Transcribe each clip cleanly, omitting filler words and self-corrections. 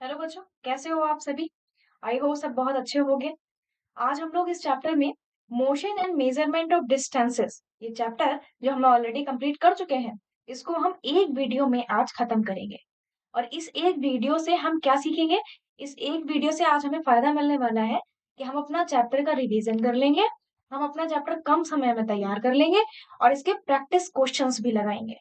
Hello बच्चों, कैसे हो आप सभी? आई होप सब बहुत अच्छे होंगे। आज हम लोग इस चैप्टर में motion and measurement of distances, ये चैप्टर जो हम ऑलरेडी कंप्लीट कर चुके हैं, इसको हम एक वीडियो में आज खत्म करेंगे। और इस एक वीडियो से हम क्या सीखेंगे? इस एक वीडियो से आज हमें फायदा मिलने वाला है कि हम अपना चैप्टर का रिवीजन कर लेंगे, हम अपना चैप्टर कम समय में तैयार कर लेंगे और इसके प्रैक्टिस क्वेश्चंस भी लगाएंगे।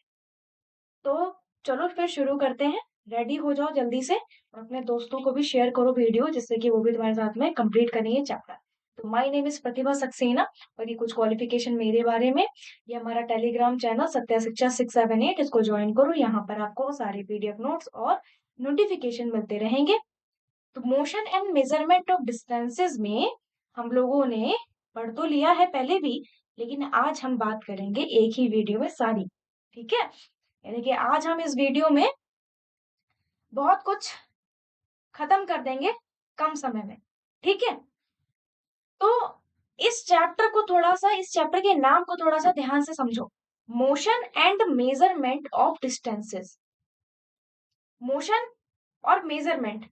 तो चलो फिर शुरू करते हैं। रेडी हो जाओ जल्दी से और अपने दोस्तों को भी शेयर करो वीडियो, जिससे कि वो भी तुम्हारे साथ में कंप्लीट करेंगे चैप्टर। तो माय नेम इज प्रतिभा सक्सेना और ये कुछ क्वालिफिकेशन मेरे बारे में। ये हमारा टेलीग्राम चैनल सत्या शिक्षा 678, इसको ज्वाइन करो। यहाँ पर आपको सारे पीडीएफ नोट्स और नोटिफिकेशन मिलते रहेंगे। तो motion and measurement of distances में हम लोगों ने पढ़ तो लिया है पहले भी, लेकिन आज हम बात करेंगे एक ही वीडियो में सारी। ठीक है, यानी कि आज हम इस वीडियो में बहुत कुछ खत्म कर देंगे कम समय में। ठीक है, तो इस चैप्टर के नाम को थोड़ा सा ध्यान से समझो। Motion and measurement of distances. Motion और मेजरमेंट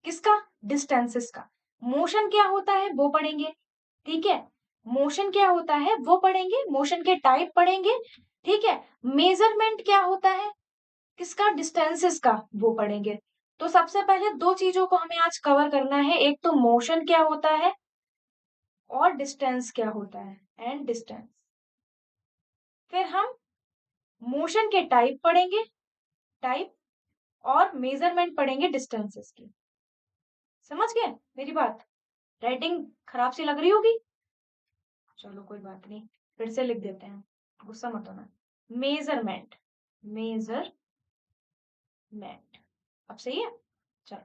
किसका? डिस्टेंसेस का। मोशन क्या होता है वो पढ़ेंगे। ठीक है, मोशन क्या होता है वो पढ़ेंगे, मोशन के टाइप पढ़ेंगे। ठीक है, मेजरमेंट क्या होता है किसका? डिस्टेंसेस का, वो पढ़ेंगे। तो सबसे पहले दो चीजों को हमें आज कवर करना है, एक तो मोशन क्या होता है और डिस्टेंस क्या होता है, एंड डिस्टेंस। फिर हम मोशन के टाइप पढ़ेंगे, टाइप, और मेजरमेंट पढ़ेंगे डिस्टेंसेस की। समझ गए मेरी बात? राइटिंग खराब सी लग रही होगी, चलो कोई बात नहीं, फिर से लिख देते हैं, गुस्सा मत होना। मेजरमेंट, मेजरमेंट, अब सही है? चलो,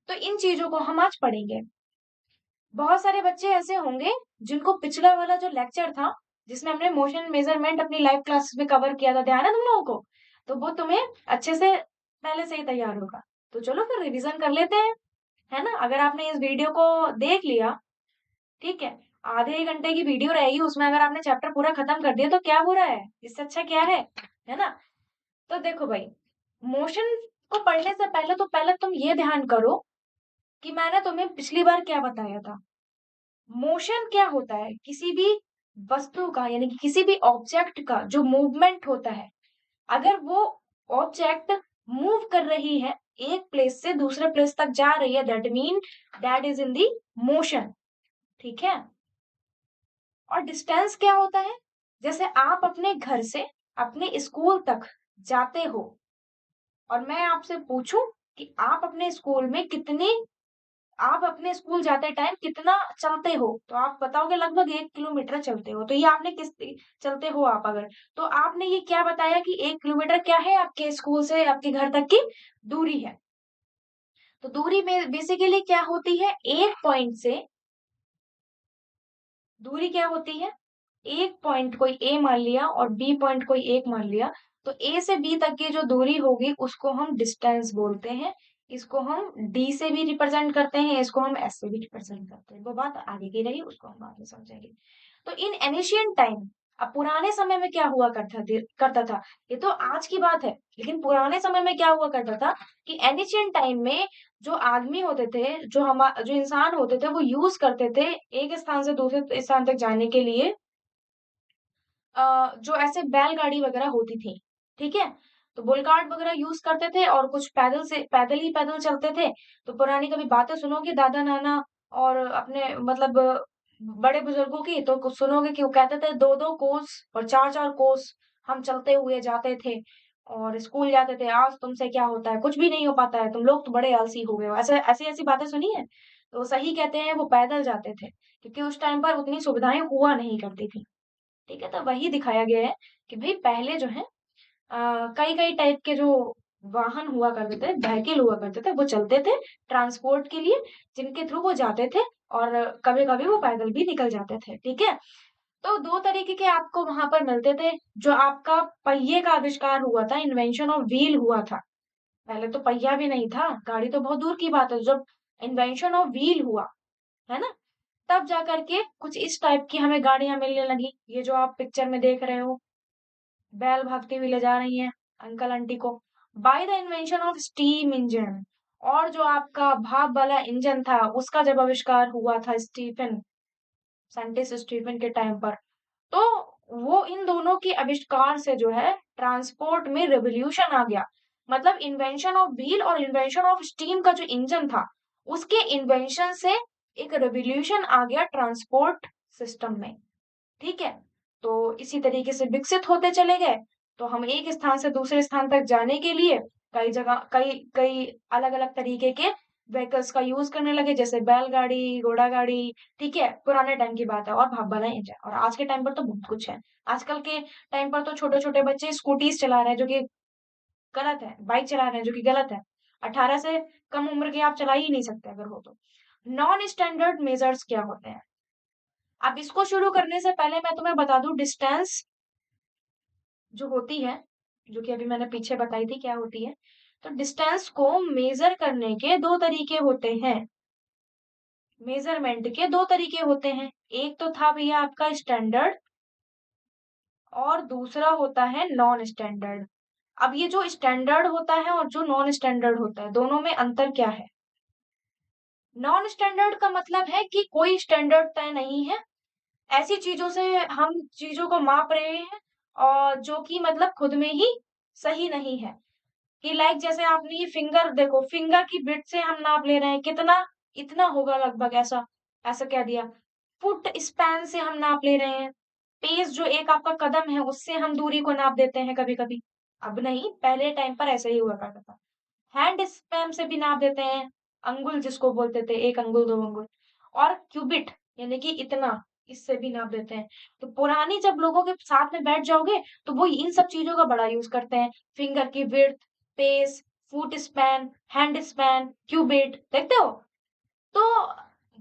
तो इन चीजों को हम आज पढ़ेंगे। बहुत सारे बच्चे ऐसे होंगे जिनको पिछला वाला जो लेक्चर था, जिसमें हमने मोशन मेजरमेंट अपनी लाइव क्लासेस में कवर किया था, ध्यान है तुम लोगों को? तो वो तुम्हें अच्छे से पहले से ही तैयार होगा। तो चलो फिर रिवीजन कर लेते हैं, है ना? अगर आपने इस वीडियो को देख लिया, ठीक है, आधे एक घंटे की वीडियो रहेगी, उसमें अगर आपने चैप्टर पूरा खत्म कर दिया तो क्या बुरा है? इससे अच्छा क्या है ना? तो देखो भाई, मोशन को पढ़ने से पहले तो पहले तुम ये ध्यान करो कि मैंने तुम्हें पिछली बार क्या बताया था। मोशन क्या होता है? किसी भी वस्तु का, यानी कि किसी भी ऑब्जेक्ट का जो मूवमेंट होता है, अगर वो ऑब्जेक्ट मूव कर रही है, एक प्लेस से दूसरे प्लेस तक जा रही है, that mean that is in the motion. ठीक है, और डिस्टेंस क्या होता है? जैसे आप अपने घर से अपने स्कूल तक जाते हो और मैं आपसे पूछूं कि आप अपने स्कूल जाते टाइम कितना चलते हो, तो आप बताओगे लगभग 1 किलोमीटर चलते हो। तो ये आपने किस चलते हो आप, अगर तो आपने ये क्या बताया कि 1 किलोमीटर क्या है? आपके स्कूल से आपके घर तक की दूरी है। तो दूरी में बेसिकली क्या होती है? एक पॉइंट से दूरी क्या होती है? एक पॉइंट कोई ए मान लिया और बी पॉइंट कोई एक मान लिया, तो ए से बी तक की जो दूरी होगी उसको हम डिस्टेंस बोलते हैं। इसको हम डी से भी रिप्रेजेंट करते हैं, इसको हम एस से भी रिप्रेजेंट करते हैं। वो बात आगे की रही, उसको हम बाद में समझेंगे। तो इन एनिशियंट टाइम, अब पुराने समय में क्या हुआ करता था, ये तो आज की बात है, लेकिन पुराने समय में क्या हुआ करता था कि एनिशियंट टाइम में जो आदमी होते थे, जो इंसान होते थे, वो यूज करते थे एक स्थान से दूसरे स्थान तक जाने के लिए जो ऐसे बैलगाड़ी वगैरह होती थी। ठीक है, तो बुल कार्ट वगैरह यूज करते थे और कुछ पैदल चलते थे। तो पुरानी कभी बातें सुनोगे दादा नाना और अपने मतलब बड़े बुजुर्गों की, तो कुछ सुनोगे कि वो कहते थे 2-2 कोस और 4-4 कोस हम चलते हुए जाते थे और स्कूल जाते थे। आज तुमसे क्या होता है? कुछ भी नहीं हो पाता है, तुम लोग तो बड़े आलसी हो गए हो। ऐसे ऐसी ऐसी बातें सुनी है? तो सही कहते हैं, वो पैदल जाते थे क्योंकि उस टाइम पर उतनी सुविधाएं हुआ नहीं करती थी। ठीक है, तो वही दिखाया गया है कि भाई पहले जो है कई कई टाइप के जो वाहन हुआ करते थे, व्हीकल हुआ करते थे, वो चलते थे ट्रांसपोर्ट के लिए, जिनके थ्रू वो जाते थे और कभी कभी वो पैदल भी निकल जाते थे। ठीक है, तो दो तरीके के आपको वहां पर मिलते थे। जो आपका पहिए का आविष्कार हुआ था, इन्वेंशन ऑफ व्हील हुआ था। पहले तो पहिया भी नहीं था, गाड़ी तो बहुत दूर की बात है। जब इन्वेंशन ऑफ व्हील हुआ, है ना, तब जाकर के कुछ इस टाइप की हमें गाड़ियां मिलने लगी। ये जो आप पिक्चर में देख रहे हो, बैल भागती हुई ले जा रही हैं अंकल आंटी को। By the invention of steam engine और जो आपका भाप वाला इंजन था उसका जब आविष्कार हुआ था साइंटिस्ट स्टीफन के टाइम पर, तो वो इन दोनों के आविष्कार से जो है ट्रांसपोर्ट में रेवोल्यूशन आ गया। मतलब इन्वेंशन ऑफ व्हील और इन्वेंशन ऑफ स्टीम का जो इंजन था, उसके इन्वेंशन से एक रेवोल्यूशन आ गया ट्रांसपोर्ट सिस्टम में। ठीक है, तो इसी तरीके से विकसित होते चले गए। तो हम एक स्थान से दूसरे स्थान तक जाने के लिए कई जगह कई कई अलग अलग तरीके के व्हीकल्स का यूज करने लगे, जैसे बैलगाड़ी, घोड़ा गाड़ी। ठीक है, पुराने टाइम की बात है, और भाप वाला इंजन। और आज के टाइम पर तो बहुत कुछ है। आजकल के टाइम पर तो छोटे छोटे बच्चे स्कूटीज चला रहे हैं, जो कि गलत है। बाइक चला रहे हैं, जो कि गलत है। 18 से कम उम्र के आप चला ही नहीं सकते अगर हो तो। नॉन स्टैंडर्ड मेजर्स क्या होते हैं? अब इसको शुरू करने से पहले मैं तुम्हें बता दूं, डिस्टेंस जो होती है, जो कि अभी मैंने पीछे बताई थी क्या होती है। तो डिस्टेंस को मेजर करने के दो तरीके होते हैं। मेजरमेंट के दो तरीके होते हैं। एक तो था भैया आपका स्टैंडर्ड, और दूसरा होता है नॉन स्टैंडर्ड। अब ये जो स्टैंडर्ड होता है और जो नॉन स्टैंडर्ड होता है, दोनों में अंतर क्या है? नॉन स्टैंडर्ड का मतलब है कि कोई स्टैंडर्ड तय नहीं है। ऐसी चीजों से हम चीजों को माप रहे हैं और जो कि मतलब खुद में ही सही नहीं है। कि लाइक जैसे आपने ये फिंगर देखो, फिंगर की बिट से हम नाप ले रहे हैं कितना, इतना होगा लगभग, ऐसा ऐसा कह दिया। फुट स्पैन से हम नाप ले रहे हैं। पेस जो एक आपका कदम है, उससे हम दूरी को नाप देते हैं कभी कभी। अब नहीं, पहले टाइम पर ऐसे ही हुआ करता था। हैंड स्पैम से भी नाप देते हैं, अंगुल जिसको बोलते थे, एक अंगुल दो अंगुल। और क्यूबिट यानी कि इतना, इससे भी नाप देते हैं। तो पुरानी जब लोगों के साथ में बैठ जाओगे, तो वो इन सब चीजों का बड़ा यूज करते हैं। फिंगर की width, pace, foot span, hand span, cubit, देखते हो? तो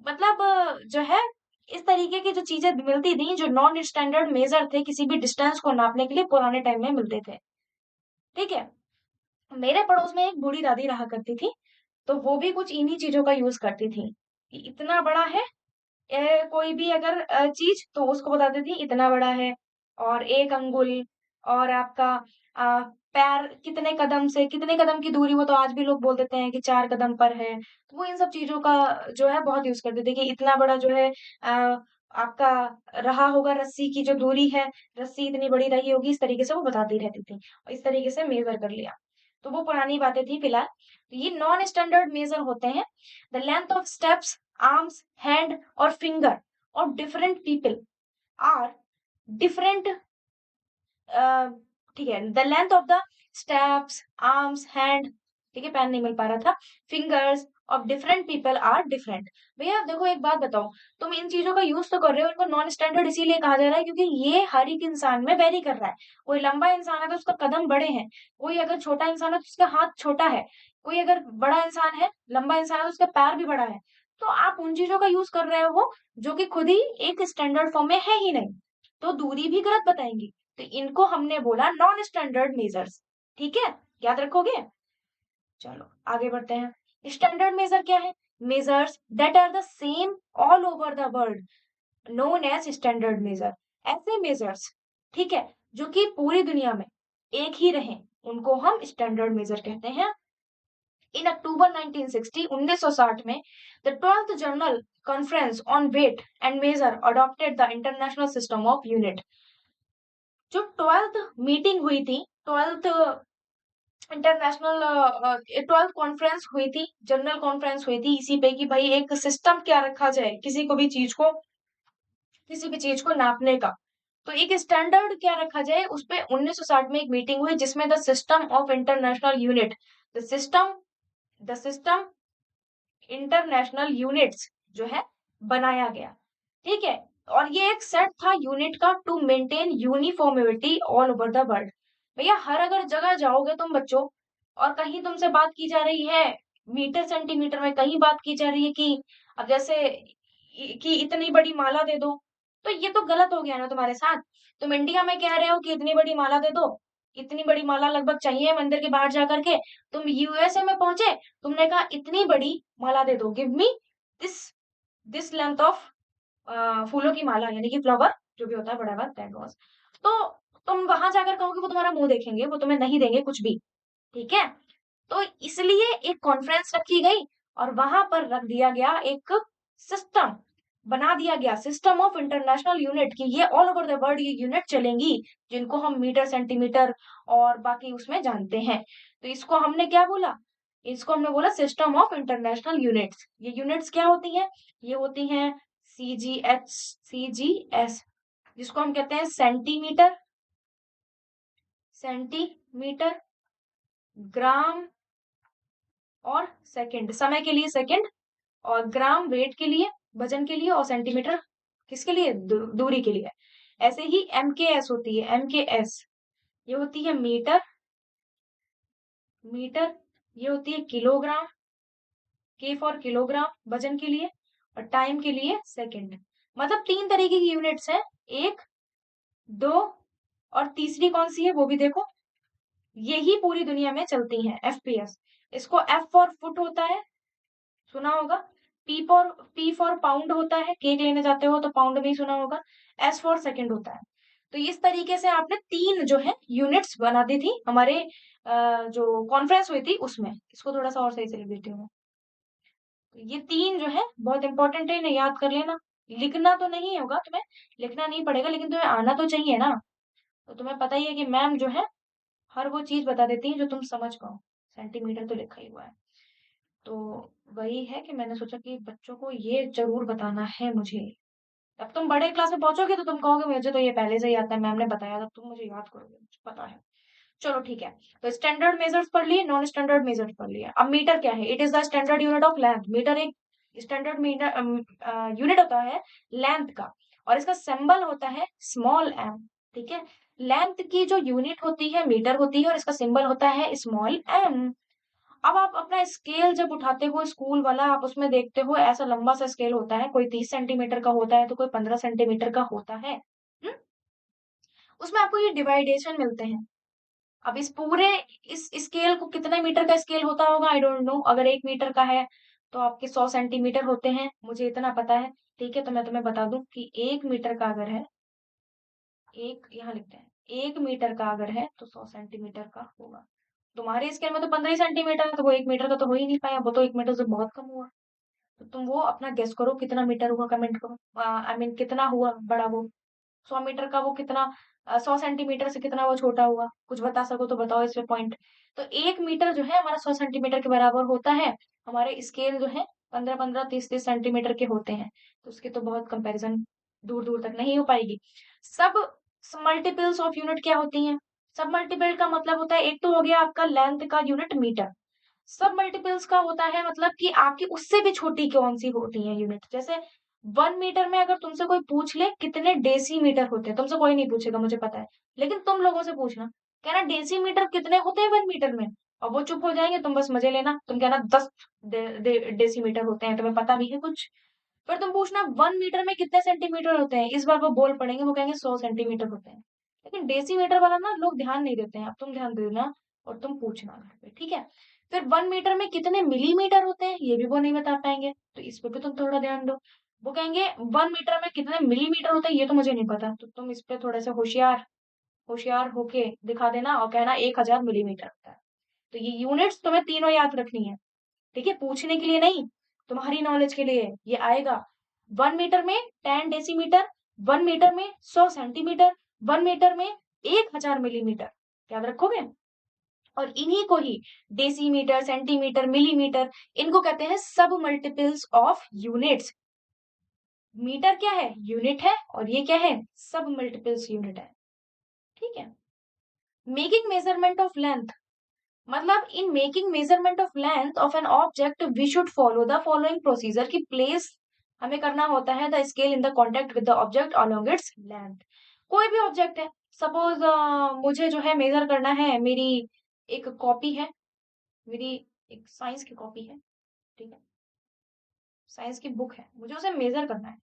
मतलब जो है, इस तरीके की जो चीजें मिलती थी, जो नॉन स्टैंडर्ड मेजर थे किसी भी डिस्टेंस को नापने के लिए, पुराने टाइम में मिलते थे। ठीक है, मेरे पड़ोस में एक बूढ़ी दादी रहा करती थी। तो वो भी कुछ इन्हीं चीजों का यूज करती थी कि इतना बड़ा है, कोई भी अगर चीज, तो उसको बताती थी इतना बड़ा है। और एक अंगुल, और आपका पैर कितने कदम की दूरी, वो तो आज भी लोग बोल देते हैं कि 4 कदम पर है। तो वो इन सब चीजों का जो है बहुत यूज करते थे कि इतना बड़ा जो है आपका रहा होगा, रस्सी की जो दूरी है, रस्सी इतनी बड़ी रही होगी, इस तरीके से वो बताती रहती थी। और इस तरीके से मेजर कर लिया। तो वो पुरानी बातें थी फिलहाल। तो ये नॉन स्टैंडर्ड मेजर होते हैं। The length of steps, arms, hand और finger of different people are different। ठीक है, the length of the steps, arms, hand, ठीक है, पेन नहीं मिल पा रहा था, fingers of different people are different. भैया देखो एक बात बताओ, तुम इन चीजों का यूज तो कर रहे हो, इनको नॉन स्टैंडर्ड इसीलिए कहा जा रहा है क्योंकि ये हर एक इंसान में वेरी कर रहा है। कोई लंबा इंसान है तो उसका कदम बड़े हैं, कोई अगर छोटा इंसान है तो उसका हाथ छोटा है, कोई अगर बड़ा इंसान है, लंबा इंसान है, तो उसका पैर भी बड़ा है। तो आप उन चीजों का यूज कर रहे हो जो कि खुद ही एक स्टैंडर्ड फॉर्म में है ही नहीं, तो दूरी भी गलत बताएंगी। तो इनको हमने बोला नॉन स्टैंडर्ड मेजर्स। ठीक है, याद रखोगे? चलो आगे बढ़ते हैं। स्टैंडर्ड मेजर क्या है? Measures that are the same all over the world known as standard measure. ऐसे मेजर्स, ठीक है, जो कि पूरी दुनिया में एक ही रहे, उनको हम स्टैंडर्ड मेजर कहते हैं। इन अक्टूबर 1960 1960 में the 12th general conference on weight and measure adopted the international system of unit. जो 12th मीटिंग हुई थी, 12th इंटरनेशनल 12th कॉन्फ्रेंस हुई थी, जनरल कॉन्फ्रेंस हुई थी इसी पे कि भाई एक सिस्टम क्या रखा जाए किसी भी चीज को नापने का। तो एक स्टैंडर्ड क्या रखा जाए, उस पे 1960 में एक मीटिंग हुई जिसमें the system of international unit, the system international units जो है बनाया गया। ठीक है, और ये एक सेट था यूनिट का to maintain uniformity all over the world. भैया हर अगर जगह जाओगे तुम बच्चों, और कहीं तुमसे बात की जा रही है मीटर सेंटीमीटर में, कहीं बात की जा रही है कि अब जैसे कि इतनी बड़ी माला दे दो, तो ये तो गलत हो गया ना तुम्हारे साथ। तुम इंडिया में कह रहे हो कि इतनी बड़ी माला दे दो, इतनी बड़ी माला लगभग चाहिए मंदिर के बाहर जाकर के। तुम यूएसए में पहुंचे, तुमने कहा इतनी बड़ी माला दे दो, give me this this length of फूलों की माला, यानी कि फ्लावर जो भी होता है, बड़ा दैट वाज। तो तुम वहां जाकर कहोगे, वो तुम्हारा मुंह देखेंगे, वो तुम्हें नहीं देंगे कुछ भी। ठीक है, तो इसलिए एक कॉन्फ्रेंस रखी गई और वहां पर रख दिया गया एक सिस्टम, बना दिया गया सिस्टम ऑफ इंटरनेशनल यूनिट की ये ऑल ओवर द वर्ल्ड ये यूनिट चलेंगी, जिनको हम मीटर सेंटीमीटर और बाकी उसमें जानते हैं। तो इसको हमने क्या बोला, इसको हमने बोला सिस्टम ऑफ इंटरनेशनल यूनिट्स। ये यूनिट्स क्या होती हैं, ये होती हैं सीजीएस, जिसको हम कहते हैं सेंटीमीटर, सेंटीमीटर, ग्राम और सेकंड, समय के लिए सेकंड, और ग्राम वेट के लिए, वजन के लिए, और सेंटीमीटर किसके लिए, दूरी के लिए। ऐसे ही एमकेएस होती है, एमकेएस ये होती है मीटर, मीटर ये होती है किलोग्राम, के फॉर किलोग्राम वजन के लिए, और टाइम के लिए सेकंड। मतलब 3 तरीके की यूनिट्स हैं, 1, 2 और तीसरी कौन सी है वो भी देखो। यही पूरी दुनिया में चलती हैं, एफपीएस। इसको एफ फॉर फुट होता है, सुना होगा। पी फॉर पाउंड होता है, केक लेने जाते हो तो पाउंड में ही सुना होगा। एस फॉर सेकंड होता है। तो इस तरीके से आपने 3 जो है यूनिट्स बना दी थी हमारे जो कॉन्फ्रेंस हुई थी उसमें। इसको थोड़ा सा और सही से लिख देती हूँ। ये 3 जो है बहुत इंपॉर्टेंट है, इन्हें याद कर लेना। लिखना तो नहीं होगा तुम्हें, लिखना नहीं पड़ेगा, लेकिन तुम्हें आना तो चाहिए ना। तो तुम्हें पता ही है कि मैम जो है हर वो चीज बता देती है जो तुम समझ पाओ। सेंटीमीटर तो लिखा ही हुआ है। तो वही है कि मैंने सोचा कि बच्चों को ये जरूर बताना है मुझे। अब तुम बड़े क्लास में पहुंचोगे तो तुम कहोगे मुझे तो ये पहले से ही आता है, मैम ने बताया था, तुम मुझे याद करोगे, मुझे पता है। चलो ठीक है। तो स्टैंडर्ड मेजर्स पढ़ लिए, नॉन स्टैंडर्ड मेजर्स पढ़ लिए। अब मीटर क्या है, it is the standard unit of length. Metre एक स्टैंडर्ड मीटर यूनिट होता है लेंथ का, और इसका सिंबल होता है स्मॉल एम। ठीक है, लेंथ की जो यूनिट होती है मीटर होती है, और इसका सिंबल होता है स्मॉल एम। अब आप अपना स्केल जब उठाते हो स्कूल वाला, आप उसमें देखते हो ऐसा लंबा सा स्केल होता है, कोई 30 सेंटीमीटर का होता है तो कोई 15 सेंटीमीटर का होता है। उसमें आपको ये डिवाइडेशन मिलते हैं। अब इस पूरे इस स्केल को, कितने मीटर का स्केल होता होगा आई डोंट नो। अगर 1 मीटर का है तो आपके 100 सेंटीमीटर होते हैं, मुझे इतना पता है। ठीक है, तो मैं तुम्हें बता दूं कि 1 मीटर का अगर है, एक यहाँ लिखते हैं, 1 मीटर का अगर है तो 100 सेंटीमीटर का होगा। तुम्हारे स्केल में तो 15 ही सेंटीमीटर है, तो वो 1 मीटर का तो हो ही नहीं पाया, वो तो 1 मीटर से बहुत कम हुआ। तो तुम वो अपना गेस करो कितना मीटर हुआ, कमेंट करो। आई मीन कितना हुआ बड़ा वो, 100 मीटर का वो कितना, 100 सेंटीमीटर से कितना वो छोटा हुआ, कुछ बता सको तो बताओ इस पे पॉइंट। तो 1 मीटर जो है हमारा 100 सेंटीमीटर के बराबर होता है। हमारे स्केल जो है 15-15, 30-30 सेंटीमीटर के होते हैं, तो उसके तो बहुत कंपैरिजन दूर दूर तक नहीं हो पाएगी। सब मल्टीपल्स ऑफ यूनिट क्या होती हैं, सब मल्टीपल का मतलब होता है, एक तो हो गया आपका लेंथ का यूनिट मीटर। सब मल्टीपल्स का होता है मतलब कि आपकी उससे भी छोटी कौन सी होती है यूनिट। जैसे 1 मीटर में अगर तुमसे कोई पूछ ले कितने डेसीमीटर होते हैं, तुमसे कोई नहीं पूछेगा मुझे पता है, लेकिन तुम लोगों से पूछना, कहना डेसीमीटर कितने होते हैं 1 मीटर में, और वो चुप हो जाएंगे, तुम बस मजे लेना, तुम कहना 10 डेसीमीटर होते हैं, तुम्हें पता भी है कुछ। फिर तुम पूछना 1 मीटर में कितने सेंटीमीटर होते हैं, इस बार वो बोल पड़ेंगे, वो कहेंगे 100 सेंटीमीटर होते हैं। लेकिन डेसीमीटर वाला ना लोग ध्यान नहीं देते हैं, अब तुम ध्यान देना और तुम पूछना घर पे, ठीक है। फिर 1 मीटर में कितने मिलीमीटर होते हैं, ये भी वो नहीं बता पाएंगे, तो इस पे भी तुम थोड़ा ध्यान दो। वो कहेंगे 1 मीटर में कितने मिलीमीटर होते हैं, ये तो मुझे नहीं पता, तो तुम इस पे थोड़े से होशियार होशियार होके दिखा देना और कहना 1000 मिलीमीटर होता है। तो ये यूनिट्स तुम्हें तीनों याद रखनी है, ठीक है, पूछने के लिए नहीं, तुम्हारी नॉलेज के लिए ये आएगा। 1 मीटर में 10 डेसीमीटर, 1 मीटर में 100 सेंटीमीटर, 1 मीटर में 1000 मिलीमीटर, याद रखोगे। और इन्हीं को ही डेसीमीटर, सेंटीमीटर, मिलीमीटर, इनको कहते हैं सब मल्टीपल्स ऑफ यूनिट्स। मीटर क्या है, यूनिट है, और ये क्या है, सब मल्टीपल्स यूनिट है। ठीक है। मेकिंग मेजरमेंट ऑफ लेंथ, मतलब in making measurement of length of an object we should follow the following procedure, की प्लेस हमें करना होता है the scale in the contact with the object along its length. कोई भी ऑब्जेक्ट है, suppose मुझे जो है मेजर करना है, मेरी एक कॉपी है, मेरी एक साइंस की कॉपी है, ठीक है, साइंस की बुक है, मुझे उसे मेजर करना है।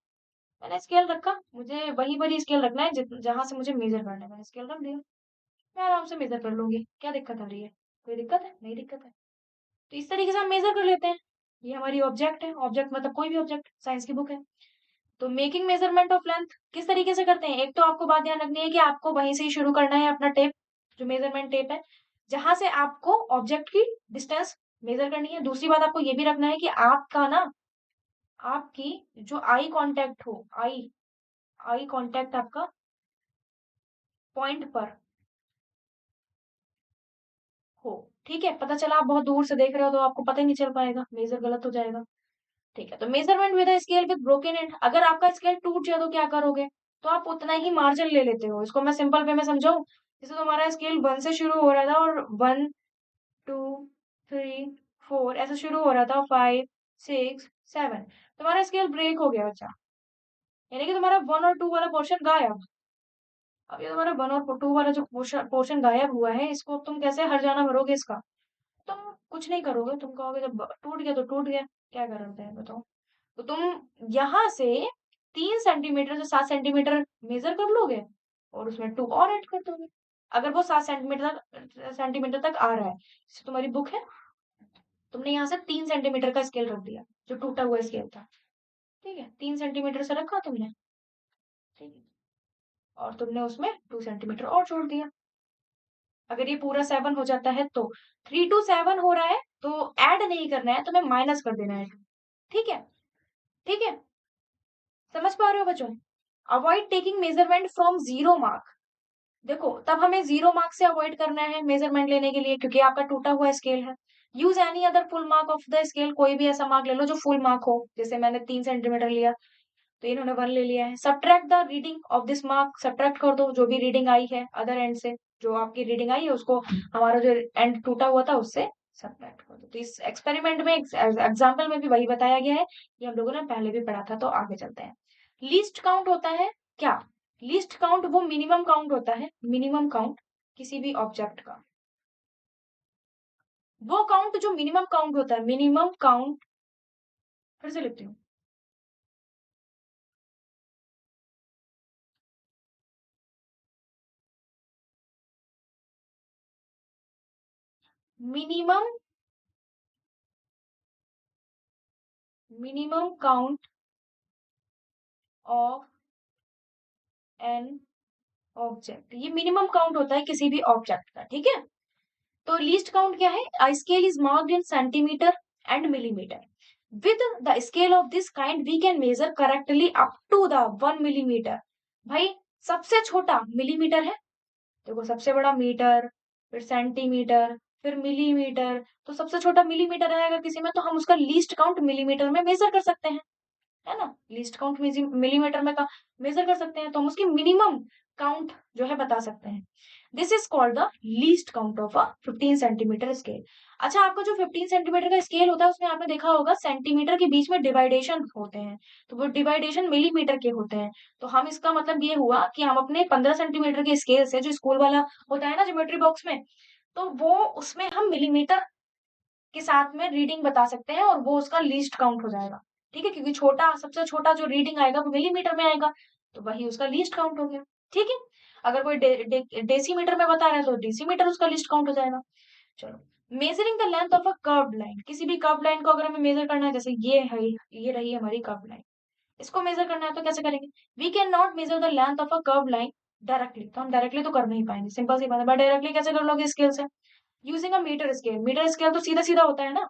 मैंने स्केल रखा, मुझे वही वही स्केल रखना है जहां से मुझे मेजर करना है, मैंने स्केल रख दिया, मैं आराम से मेजर कर लूंगी, क्या दिक्कत आ रही है, कोई दिक्कत है, नहीं दिक्कत है। तो इस तरीके से हम मेजर कर लेते हैं। ये हमारी ऑब्जेक्ट है, ऑब्जेक्ट मतलब कोई भी ऑब्जेक्ट, साइंस की बुक है। तो मेकिंग मेजरमेंट ऑफ लेंथ किस तरीके से करते हैं, एक तो आपको बात ध्यान रखनी है कि आपको वहीं से ही शुरू करना है अपना टेप, जो मेजरमेंट टेप है, जहां से आपको ऑब्जेक्ट की डिस्टेंस मेजर करनी है। दूसरी बात आपको ये भी रखना है कि आपका ना, आपकी जो आई कांटेक्ट हो, आई आई कांटेक्ट आपका पॉइंट पर हो। ठीक है, पता चला आप बहुत दूर से देख रहे हो तो आपको पता ही नहीं चल पाएगा, मेजर गलत हो जाएगा। ठीक है, तो measurement with a scale with broken and, अगर आपका स्केल टूट जाए तो क्या करोगे? तो आप उतना ही मार्जिन ले लेते हो। इसको मैं सिंपल वे में समझाऊं, जैसे तुम्हारा स्केल 1 से शुरू हो रहा था और 1 2 3 4 ऐसे शुरू हो रहा था, 5 6 7, तुम्हारा स्केल ब्रेक हो गया बच्चा, यानी कि तुम्हारा 1 और 2 वाला पोर्शन गायब। अब ये तुम्हारा 1 और 2 वाला जो पोर्शन गायब हुआ है, इसको अब तुम कैसे हर्जाना भरोगे इसका? तुम कुछ नहीं करोगे, तुम कहोगे जब टूट गया तो टूट गया, क्या करते हैं बताओ। तो तुम यहाँ से 3 सेंटीमीटर से 7 सेंटीमीटर मेजर कर लोगे और उसमें 2 और ऐड कर दोगे। अगर वो 7 सेंटीमीटर तक आ रहा है, जैसे तुम्हारी बुक है, तुमने यहाँ से 3 सेंटीमीटर का स्केल रख दिया, जो टूटा हुआ स्केल था। ठीक है, 3 सेंटीमीटर से रखा तुमने, ठीक है, और तुमने उसमें 2 सेंटीमीटर और जोड़ दिया। अगर ये पूरा 7 हो जाता है तो 3 to 7 हो रहा है, तो ऐड नहीं करना है, तुम्हें माइनस कर देना है। ठीक है, ठीक है, समझ पा रहे हो बच्चों? Avoid taking measurement from zero mark. देखो, तब हमें जीरो मार्क से अवॉइड करना है मेजरमेंट लेने के लिए, क्योंकि आपका टूटा हुआ स्केल है। Use any other full mark of the scale, कोई भी ऐसा मार्क ले लो जो फुल मार्क हो। जैसे मैंने 3 सेंटीमीटर लिया, तो इन्होंने 1 ले लिया है। Subtract the reading of this mark, subtract कर दो जो भी रीडिंग आई है अदर एंड से, जो आपकी रीडिंग आई है उसको हमारा जो एंड टूटा हुआ था उससे सब्ट्रैक्ट कर दो। तो इस एक्सपेरिमेंट में, एग्जाम्पल में भी वही बताया गया है, ये हम लोगों ने पहले भी पढ़ा था। तो आगे चलते हैं। लीस्ट काउंट होता है क्या? लीस्ट काउंट वो मिनिमम काउंट होता है, मिनिमम काउंट किसी भी ऑब्जेक्ट का, वो काउंट जो मिनिमम काउंट होता है, मिनिमम काउंट, फिर से लिखती हूँ, minimum, minimum count of an object, ये मिनिमम काउंट होता है किसी भी ऑब्जेक्ट का। ठीक है, तो लीस्ट काउंट क्या है? A scale is marked in centimetre and millimetre. With the scale of this kind we can measure correctly up to the 1 millimetre. भाई, सबसे छोटा मिलीमीटर है, देखो सबसे बड़ा मीटर, फिर सेंटीमीटर, फिर मिलीमीटर, तो सबसे छोटा मिलीमीटर है अगर किसी में, तो हम उसका लीस्ट काउंट मिलीमीटर में मेजर कर सकते हैं, है ना? लीस्ट काउंट मिलीमीटर में का मेजर कर सकते हैं, तो हम उसकी मिनिमम काउंट जो है बता सकते हैं। This is called the least count of a 15 centimetre scale. अच्छा, आपका जो 15 सेंटीमीटर का स्केल होता है उसमें आपने देखा होगा सेंटीमीटर के बीच में डिवाइडेशन होते हैं, तो वो डिवाइडेशन मिलीमीटर के होते हैं। तो हम, इसका मतलब ये हुआ कि हम अपने 15 सेंटीमीटर के स्केल से, जो स्कूल वाला होता है ना ज्योमेट्री बॉक्स में, तो वो उसमें हम मिलीमीटर के साथ में रीडिंग बता सकते हैं और वो उसका लीस्ट काउंट हो जाएगा। ठीक है, क्योंकि छोटा, सबसे छोटा जो रीडिंग आएगा वो मिलीमीटर में आएगा, तो वही उसका लीस्ट काउंट हो गया। ठीक है, अगर कोई डेसीमीटर में बता रहा है तो डेसीमीटर उसका लिस्ट काउंट हो जाएगा। चलो, measuring the length of a curved line, किसी भी कर्व्ड लाइन को अगर हमें मेजर करना है, जैसे ये है, ये रही हमारी कर्व्ड लाइन, इसको मेजर करना है तो कैसे करेंगे? We can not measure the length of a curved line directly, तो हम डायरेक्टली तो कर नहीं पाएंगे, सिंपल सी बात है। बट डायरेक्टली कैसे कर लोगे? स्केल से, using a metre scale. Metre scale तो सीधा सीधा होता है ना,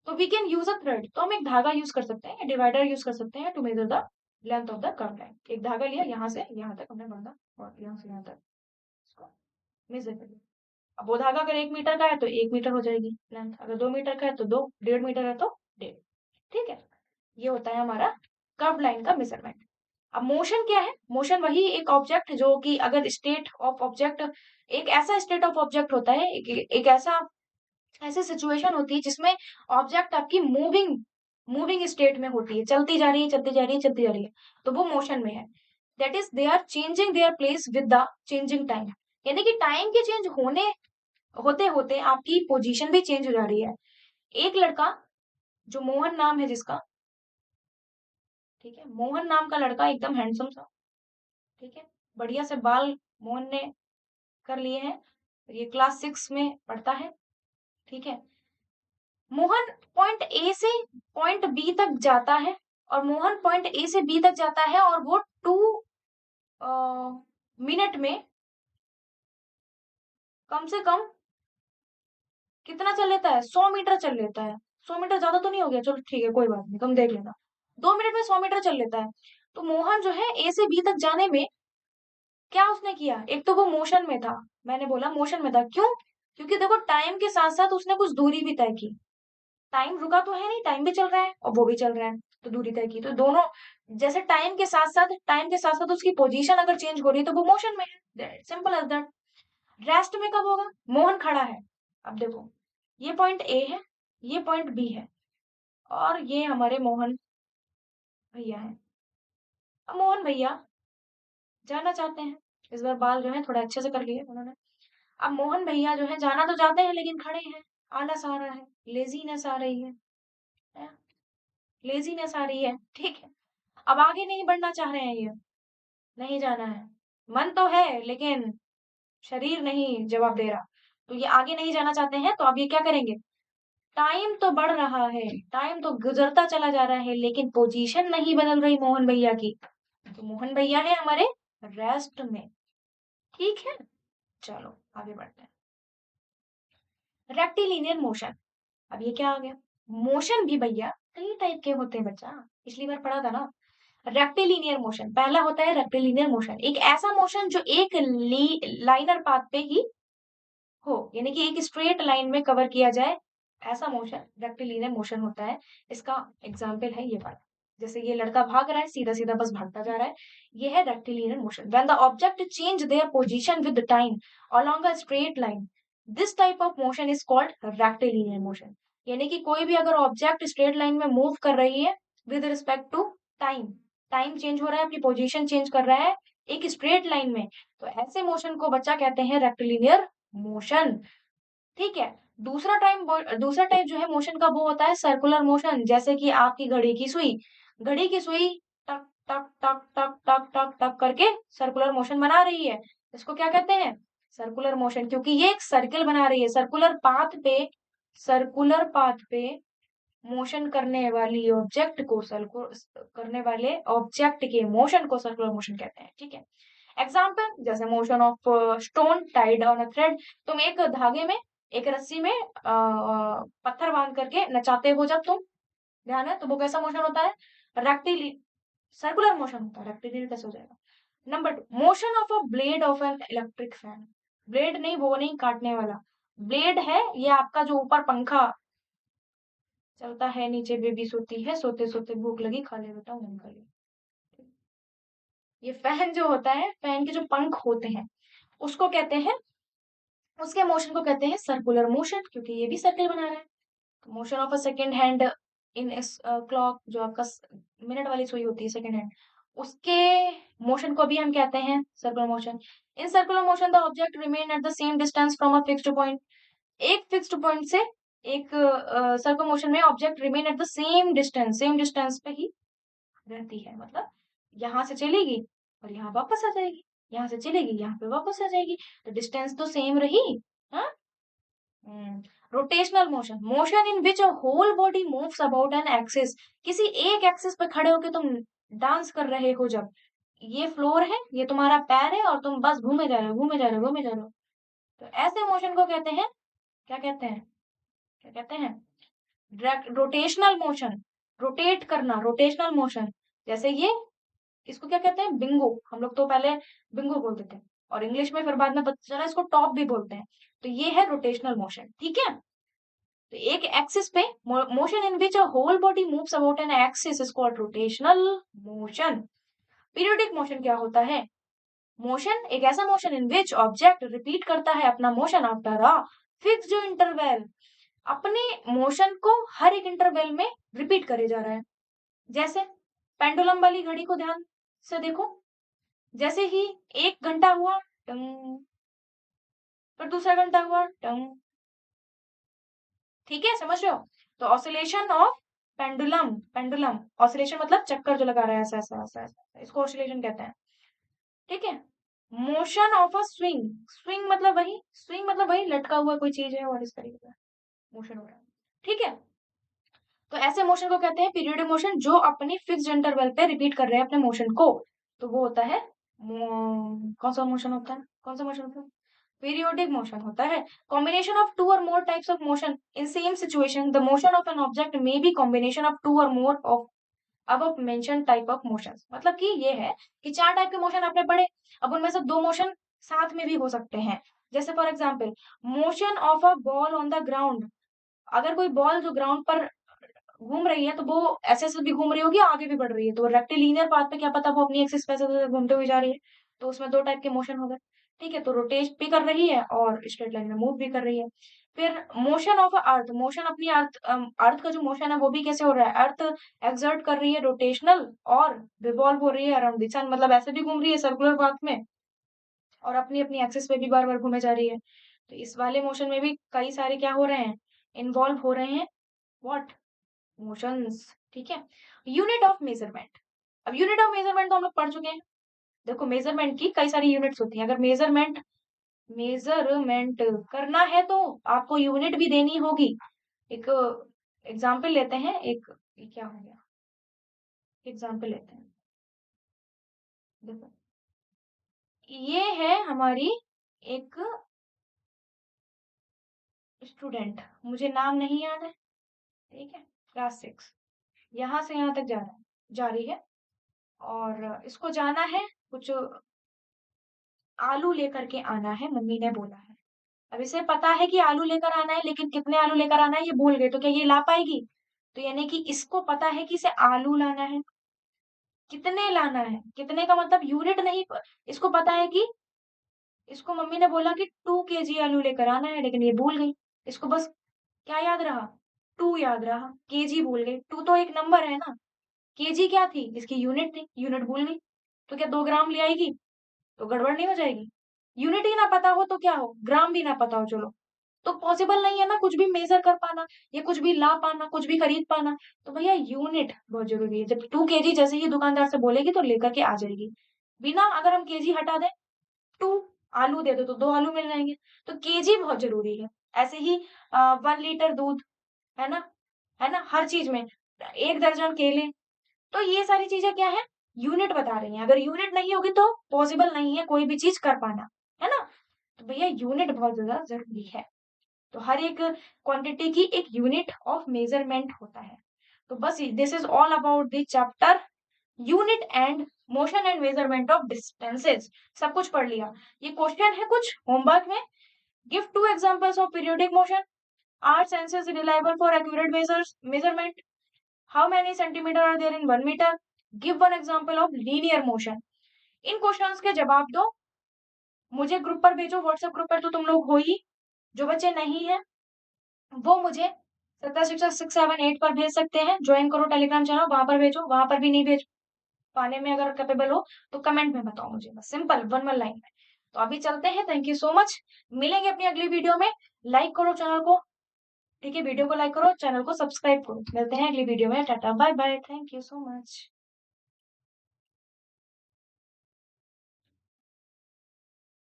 तो we can use a thread, तो हम एक धागा यूज कर सकते हैं, डिवाइडर यूज कर सकते हैं to measure the length of the curve line. एक धागा लिया, यहाँ से यहाँ तक हमने बांधा और यहाँ से यहाँ तक इसको मेजर कर लिया। अब वो धागा अगर 1 मीटर का है तो 1 मीटर हो जाएगी लेंथ, अगर 2 मीटर का है तो 2, 1.5 मीटर है तो 1.5। ठीक है, ये होता है हमारा कर्व लाइन का मेजरमेंट। अब मोशन क्या है? मोशन वही एक ऑब्जेक्ट जो कि अगर स्टेट ऑफ ऑब्जेक्ट, एक ऐसा स्टेट ऑफ ऑब्जेक्ट होता है, एक ऐसा, ऐसी सिचुएशन होती है जिसमें ऑब्जेक्ट आपकी मूविंग, मूविंग स्टेट में होती है, चलती जा रही है, चलती जा रही है, चलती जा रही है, तो वो मोशन में है। That is they are changing their place with the changing time, यानी कि टाइम के चेंज होने, होते होते आपकी पोजीशन भी चेंज हो जा रही है। एक लड़का, जो मोहन नाम है जिसका, ठीक है, मोहन नाम का लड़का एकदम हैंडसम सा, ठीक है, बढ़िया से बाल मोहन ने कर लिए हैं, ये क्लास 6 में पढ़ता है। ठीक है, मोहन पॉइंट ए से पॉइंट बी तक जाता है, और मोहन पॉइंट ए से बी तक जाता है, और वो 2 मिनट में कम से कम कितना चल लेता है? 100 मीटर चल लेता है। 100 मीटर ज्यादा तो नहीं हो गया? चलो ठीक है, कोई बात नहीं, तुम देख लेना। 2 मिनट में 100 मीटर चल लेता है। तो मोहन जो है ए से बी तक जाने में क्या उसने किया? एक तो वो मोशन में था, मैंने बोला मोशन में था, क्यों? क्योंकि देखो टाइम के साथ साथ उसने कुछ दूरी भी तय की। टाइम रुका तो है नहीं, टाइम भी चल रहा है और वो भी चल रहा है, तो दूरी तय की। तो दोनों जैसे टाइम के साथ साथ उसकी पोजीशन अगर चेंज हो रही है तो वो मोशन में है, सिंपल एज दैट। रेस्ट में कब होगा? मोहन खड़ा है। अब देखो, ये पॉइंट ए है, ये पॉइंट बी है, और ये हमारे मोहन भैया है। अब मोहन भैया जाना चाहते हैं, इस बार बाल जो है थोड़ा अच्छे से कर लिए उन्होंने। अब मोहन भैया जो है जाना तो चाहते हैं लेकिन खड़े हैं, आलस आ रहा है, लेजीनेस आ रही है, लेजीनेस आ रही है, ठीक है। अब आगे नहीं बढ़ना चाह रहे हैं ये, नहीं जाना है, मन तो है लेकिन शरीर नहीं जवाब दे रहा। तो ये आगे नहीं जाना चाहते हैं, तो अब ये क्या करेंगे? टाइम तो बढ़ रहा है, टाइम तो गुजरता चला जा रहा है, लेकिन पोजीशन नहीं बदल रही मोहन भैया की। तो मोहन भैया है हमारे रेस्ट में, ठीक है। चलो आगे बढ़ते हैं। रेक्टिलिनियर मोशन, अब ये क्या आ गया? मोशन भी भैया कई टाइप के होते हैं बच्चा, पिछली बार पढ़ा था ना। रेक्टिलिनियर मोशन, पहला होता है रेक्टिलिनियर मोशन, एक ऐसा मोशन जो एक लाइनर पाथ पे ही हो, यानी कि एक स्ट्रेट लाइन में कवर किया जाए, ऐसा मोशन रेक्टिलिनियर मोशन होता है। इसका एग्जाम्पल है ये वाला, जैसे ये लड़का भाग रहा है, सीधा सीधा बस भागता जा रहा है, ये है rectilinear motion. When the object change their position with time along a straight line, this type of motion is called rectilinear motion. यानी कि कोई भी अगर ऑब्जेक्ट स्ट्रेट लाइन में मूव कर रही है with respect to time, time change हो रहा है, अपनी पोजीशन चेंज कर रहा है एक स्ट्रेट लाइन में, तो ऐसे मोशन को बच्चा कहते हैं रेक्टिलिनियर मोशन, ठीक है। दूसरा टाइप जो है मोशन का वो होता है सर्कुलर मोशन, जैसे कि आपकी घड़ी की सुई टक टक टक टक टक टक टक करके सर्कुलर मोशन बना रही है, इसको क्या कहते हैं? सर्कुलर मोशन, क्योंकि ये एक सर्कल बना रही है, सर्कुलर पाथ पे मोशन करने वाले ऑब्जेक्ट के मोशन को सर्कुलर मोशन कहते हैं, ठीक है। एग्जाम्पल जैसे motion of stone Tide on a thread, तुम एक धागे में, एक रस्सी में पत्थर बांध करके नचाते हो जब तुम, ध्यान है, तो वो कैसा मोशन होता है? रेक्टिली सर्कुलर मोशन होता है, रेक्टिलिनियर कैसे हो जाएगा? Number 2, motion of a blade of an electric fan. Blade नहीं, वो नहीं काटने वाला ब्लेड है, ये आपका जो ऊपर पंखा चलता है, नीचे बेबी सोती है, सोते सोते भूख लगी, खा ले बेटा, नहीं खा ले। ये फैन जो होता है, फैन के जो पंख होते हैं, उसको कहते हैं, उसके मोशन को कहते हैं सर्कुलर मोशन, क्योंकि ये भी सर्कल बना रहा है। Motion of a second hand in clock, जो आपका मिनट वाली सुई होती है सेकेंड हैंड, उसके मोशन को भी हम कहते हैं circular motion. In circular motion the object remain at the same distance from a fixed point, एक फिक्स्ड पॉइंट से एक सर्कुलर मोशन में object remain at the same distance पे ही रहती है, मतलब यहाँ से चलेगी और यहाँ वापस आ जाएगी, यहाँ से चलेगी यहाँ पे वापस आ जाएगी, तो डिस्टेंस तो सेम रही। हाँ, rotational motion, motion in which a whole body moves about an axis, किसी एक एक्सिस पे खड़े होके तुम डांस कर रहे हो, जब ये फ्लोर है, ये तुम्हारा पैर है, और तुम बस घूमे जा रहे हो, घूमे जा रहे हो, घूमे जा रहे हो, तो ऐसे मोशन को कहते हैं, क्या कहते हैं, क्या कहते हैं? रोटेशनल मोशन, रोटेट करना, रोटेशनल मोशन। जैसे ये, इसको क्या कहते हैं? बिंगो, हम लोग तो पहले बिंगो बोलते थे, और इंग्लिश में फिर बाद में पता चला इसको टॉप भी बोलते हैं। तो ये है रोटेशनल मोशन, ठीक है। तो एक एक्सिस पे motion in which a whole body moves about an axis is called rotational motion. Periodic motion क्या होता है? मोशन, एक ऐसा motion in which object repeat करता है अपना motion after a fixed interval, अपने मोशन को हर एक इंटरवल में रिपीट करे जा रहा है। जैसे पेंडुलम वाली घड़ी को ध्यान से देखो, जैसे ही 1 घंटा हुआ टंग, फिर दूसरा घंटा हुआ टंग, ठीक है, समझ रहे हो? तो oscillation of pendulum, pendulum oscillation मतलब चक्कर जो लगा रहा है, ऐसा ऐसा ऐसा ऐसा, इसको ऑसिलेशन कहते हैं, ठीक है। Motion of a swing, swing मतलब वही लटका हुआ कोई चीज है और इस तरीके का मोशन हो रहा है, ठीक है। तो ऐसे मोशन को कहते हैं पीरियोडिक मोशन, जो अपनी फिक्स्ड इंटरवल पे रिपीट कर रहे हैं अपने मोशन को, तो वो होता है कौन सा मोशन होता है, कौन सा मोशन होता है? पीरियोडिक मोशन होता है combination of two or more types of motion in same situation the motion of an object may be combination of two or more of above mention type of motions मतलब कि ये है कि चार type के motion आपने पढ़े अब उनमें से दो मोशन साथ में भी हो सकते हैं जैसे for example motion of a ball on the ground अगर कोई बॉल जो ग्राउंड पर घूम रही है तो वो ऐसे ऐसे भी घूम रही होगी आगे भी बढ़ रही है तो रेक्टिलिनियर पाथ पे क्या पता वो अपनी एक्सिस पे ऐसे घूमते हुए जा रही है तो उसमें दो टाइप के मोशन हो गए ठीक है तो रोटेट भी कर रही है और स्ट्रेट लाइन में मूव भी कर रही है फिर मोशन ऑफ अर्थ मोशन अपनी अर्थ का जो मोशन है वो भी कैसे हो रहा है अर्थ एक्सर्ट कर रही है रोटेशनल और रिवॉल्व हो रही है अराउंड द सन मतलब ऐसे भी घूम रही है सर्कुलर पाथ में और अपनी अपनी एक्सिस पे भी बार बार घूमे जा रही है तो इस वाले मोशन में भी कई सारे क्या हो रहे हैं इन्वॉल्व हो रहे हैं व्हाट मोशंस ठीक है यूनिट ऑफ मेजरमेंट अब यूनिट ऑफ मेजरमेंट तो हम लोग पढ़ चुके हैं देखो मेजरमेंट की कई सारी यूनिट्स होती हैं अगर मेजरमेंट मेजरमेंट करना है तो आपको यूनिट भी देनी होगी एक एग्जाम्पल लेते हैं एक ये क्या हो गया एग्जाम्पल लेते हैं देखो ये है हमारी एक स्टूडेंट मुझे नाम नहीं याद है ठीक है क्लास 6 यहाँ से यहाँ तक जा रहा है जा रही है और इसको जाना है कुछ आलू लेकर के आना है मम्मी ने बोला है अब इसे पता है कि आलू लेकर आना है लेकिन कितने आलू लेकर आना है ये भूल गए तो क्या ये ला पाएगी तो यानी कि इसको पता है कि इसे आलू लाना है कितने लाना है कितने का मतलब यूनिट नहीं इसको पता है कि इसको मम्मी ने बोला कि 2 kg आलू लेकर आना है लेकिन ये भूल गई इसको बस क्या याद रहा 2 याद रहा केजी भूल गई 2 तो एक नंबर है ना केजी क्या थी इसकी यूनिट थी यूनिट भूल गई तो क्या 2 ग्राम ले आएगी तो गड़बड़ नहीं हो जाएगी यूनिट ही ना पता हो तो क्या हो ग्राम भी ना पता हो चलो तो पॉसिबल नहीं है ना कुछ भी मेजर कर पाना या कुछ भी ला पाना कुछ भी खरीद पाना तो भैया यूनिट बहुत जरूरी है जब 2 kg जैसे ही दुकानदार से बोलेगी तो लेकर के आ जाएगी बिना अगर हम केजी हटा दें 2 आलू दे दो तो 2 आलू मिल जाएंगे तो केजी बहुत जरूरी है ऐसे ही 1 लीटर दूध है ना हर चीज में 1 दर्जन केले तो ये सारी चीजें क्या है यूनिट बता रही हैं अगर यूनिट नहीं होगी तो पॉसिबल नहीं है कोई भी चीज कर पाना है ना तो भैया यूनिट बहुत ज्यादा जरूरी है तो हर एक क्वांटिटी की एक यूनिट ऑफ मेजरमेंट होता है तो बस this is all about the chapter unit and motion and measurement of distances सब कुछ पढ़ लिया ये क्वेश्चन है कुछ होमवर्क में give 2 examples of periodic motion are senses reliable for accurate measurement how many centimetre are there in 1 metre give one example of linear motion in questions के जवाब दो मुझे ग्रुप पर भेजो व्हाट्सएप ग्रुप पर तो तुम लोग हो ही जो बच्चे नहीं है वो मुझे 776678 पर भेज सकते हैं ज्वाइन करो टेलीग्राम चैनल वहां पर भेजो वहां पर भी नहीं भेज पाने में अगर कैपेबल हो तो कमेंट में बताओ मुझे बस सिंपल वन वन लाइन में तो अभी चलते हैं थैंक यू सो मच मिलेंगे अपनी अगली वीडियो में लाइक करो चैनल को ठीक है वीडियो को लाइक करो चैनल को सब्सक्राइब करो मिलते हैं अगली वीडियो में tata bye bye thank you so much